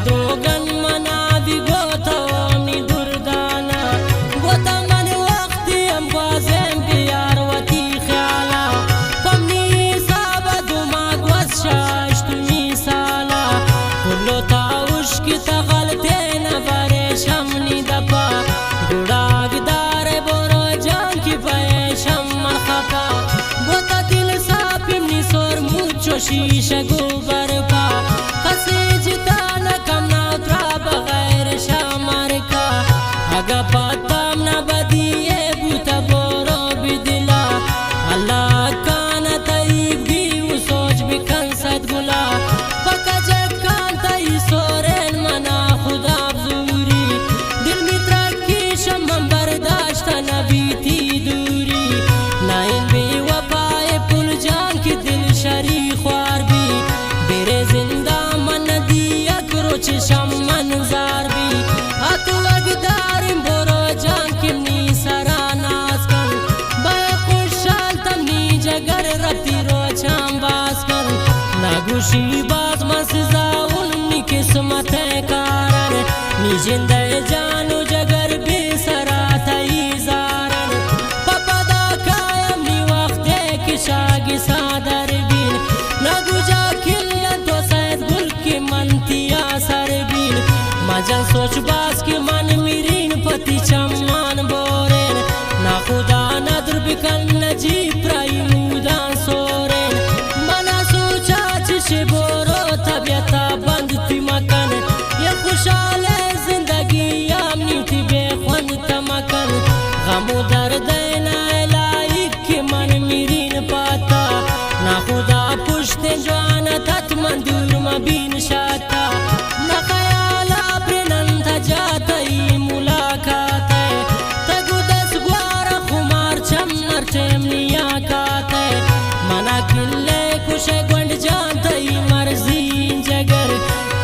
دوگن منابی گوتا ومی دردانا گوتا من وقتی ام بازم بیار وطی خیالا پمنی سابا دو ماگوز شاشت میسالا کلو تاوش کی تغلطے نبرش همنی دپا گوڑاگ دار برو جان کی پیشم من خفا گوتا دل ساپیم نی سور موچو شیشه گوبر پا کسی جتا نکم ناترا بغیر شامر کا اگا پاتام نبدیے بوتا برو بدلا اللہ کانا تایب بھی و سوچ بکن صد گلا پکا جب کان تایی سورین منا خدا بزوری دل می ترکی شمم برداشتا نبی تی دوری نائن بی وفای پل جان کی دل شری خوار بی بیرے زندہ من دی اکرو چشم منظار بی اتو اگدارم برو جان کم نی سرا ناز کن بای خوشحال تم نی جگر رفتی رو چام باز کن نگوشی باز من سزاون نی قسمت کارن نی جندہ جانو جگر بی سرا تایی زارن پپا دا کایم نی وقت کشاگی سادر بین نگو جا کلین تو سید گل کی منتیا سر بین مجن سوچ باز کی من میرین پتی چمان بورین نا خدا ندر بکن نجیب پرائی مودان سورین منا سوچا چش بورو طبیعتا بند تی مکن یا خوشحال زندگی امنی تی بے خوند تمکن غمو دردین الہی کی من میرین پاتا نا خدا پشت جوانا تت من دور مبین شاتا نا خیالا پرنن تا جاتا ای ملاقات ہے تگو دس گوارا خمار چم نرچم نیاکات ہے منا کلے کشے گونڈ جانتا ای مرزین جگر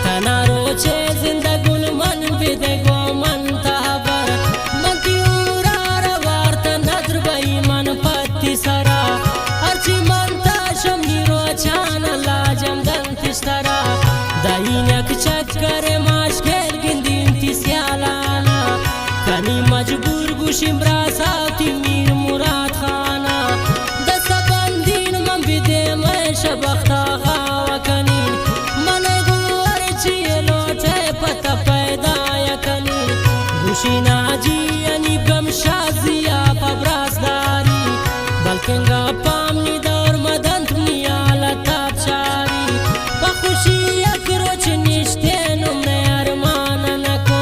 تنا روچے زندگون من بیدے گو من تابر من تیورا روارتا ندر بائی من پتی سرا ہرچی من تاشم نیرو چانا لاجم دن تشترا داینک چکر ماشکل گندین تی سیالانا کنی مجبور گوشیم براساتی میر مراد خانا دستا بندین من بیدے میں شبختا خواہ کنین من گوار چیئے لوٹے پتا پیدا یکنین گوشی ناجی یعنی گم شازیا پبراس داری بلکنگا پامنی دور مدن تنی آلتاب چاری پخوشی یک روچ نشتینم نے ارمان نکو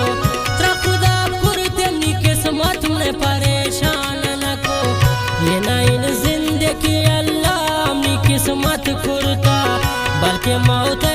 ترا خدا کرتم نی قسمت میں پریشان نکو یہ نائن زندگی اللہ امنی قسمت کرتا بلکہ موت